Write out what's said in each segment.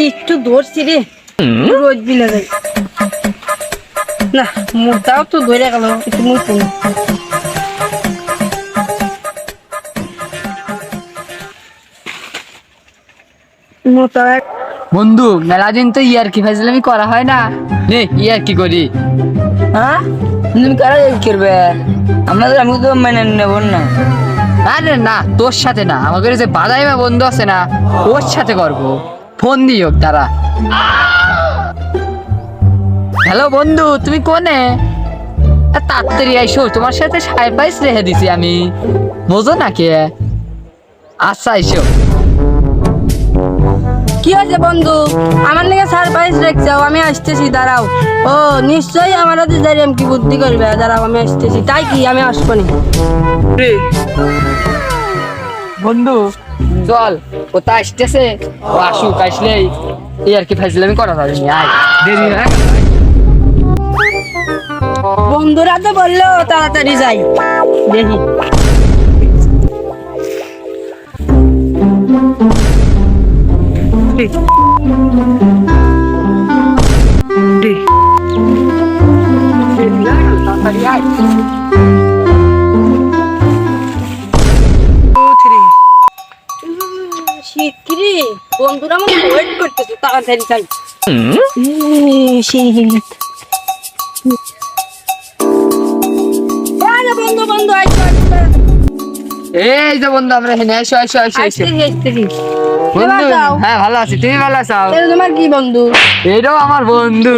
একটু ধরছি রে, রোজ বিলে যাই না, মোটাও তো ধরে গেল একটু মুখ মোটা। বন্ধু মেলা দিন তো ইয়ারকি ফাজলামি করা হয় না, নে ইয়ারকি করি। হ্যাঁ তুমি কারা করবে? আমাদের আমি তো মেনে নেব না। আরে না, তোর সাথে না, আমাদের যে বাদাইমা বন্ধু আছে না, ওর সাথে করবো। ফোন দিও তারা। হ্যালো বন্ধু, তুমি কোনে? তাড়াতাড়ি আইসো, তোমার সাথে সারপ্রাইজ রেখে দিছি আমি, বোঝো না কে? আচ্ছা আইসো। কি হয়েছে বন্ধু? আমার নাকি সারপ্রাইজ রেখেছো, আমি আসতেছি, দাঁড়াও। ও নিশ্চয়ই আমার হাতে দাঁড়িয়ে কি বুদ্ধি করবে, দাঁড়াও আমি আসতেছি। তাই কি আমি আসবো না? বন্ধু চল, ও তা আসতেছে, ও আসুক, আসলেই ইয়ারকি ফাজলামি করা যাবে না। আয় দেরি হয়। বন্ধুরা তো বললো তাড়াতাড়ি যাই, দেখি। শীতকিরি বন্ধুরা আমাকে ওয়েট করতেছে, তাড়াতাড়ি যাই। শীত বন্ধু বন্ধু এই যে বন্ধু, আমরা এখানে এসো এসো এসো এসো। বন্ধু হ্যাঁ ভালো আছি, তুমি ভালো আছো? তোমার কি বন্ধু? এটাও আমার বন্ধু।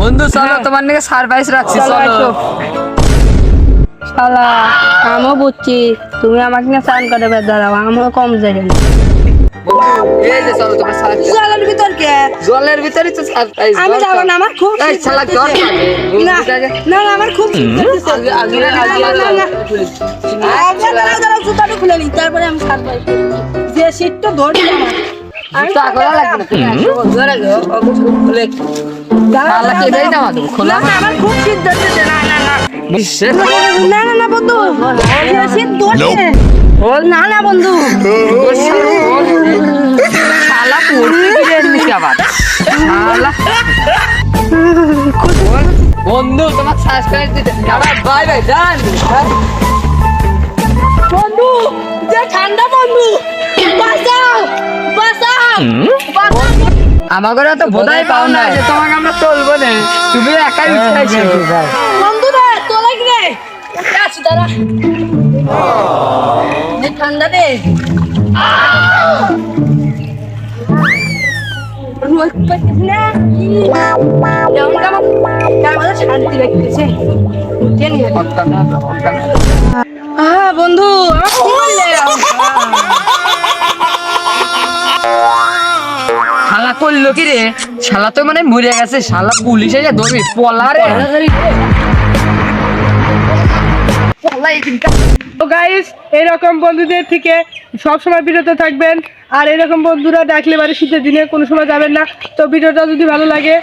বন্ধু চলো, তোমার নাকি সারপ্রাইজ রাখছি, চলো। শালা আমিও বুঝছি তুমি আমাকে না স্নান করে দাঁড়াও, আমিও কম যাই। এই যে চলো, তোমার সারপ্রাইজ। জলের ভিতর কে? জলের ভিতরে তো সারপ্রাইজ। আমি যাব না, আমার খুব এই শালা জ্বর লাগে। না না আমার খুব আগে দাঁড়াও জুতাটা খুলে নি, তারপরে আমি সারপ্রাইজ যে শীতটা ধরছি আমার। জুতা করা লাগবে না, জোরে গো খুলে শালা কে দেই না মাদু খোলা। না আমার খুব শীত ধরছে। না না না বিশ্বাস না না না বন্ধু, শীত ধরছে। না না বন্ধু, শালা পড়তে গিয়ে নিছে আবার। শালা বন্ধু তোমার সাবস্ক্রাইব দিতে আবার বাই বাই জান। বন্ধু যে ঠান্ডা বন্ধু, বাঁচাও বাঁচাও। আমাকে তো বোধাই পাও না যে তোমাকে আমরা তুলবো না, তুমি একাই উঠাইছো। বন্ধু রে তোলা কি রে? আচ্ছা দাঁড়া, যে ঠান্ডা রে শান্তি লাগতেছে। বন্ধু শালা করলো কি রে? শালা তো মানে মরে গেছে, শালা পুলিশ এসে ধরবি পলা রে। তো গাইস, এরকম বন্ধুদের থেকে সবসময় বিরত থাকবেন, আর এরকম বন্ধুরা ডাকলে বাড়ি শীতের দিনে কোনো সময় যাবেন না। তো ভিডিওটা যদি ভালো লাগে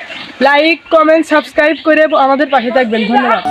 লাইক কমেন্ট সাবস্ক্রাইব করে আমাদের পাশে থাকবেন। ধন্যবাদ।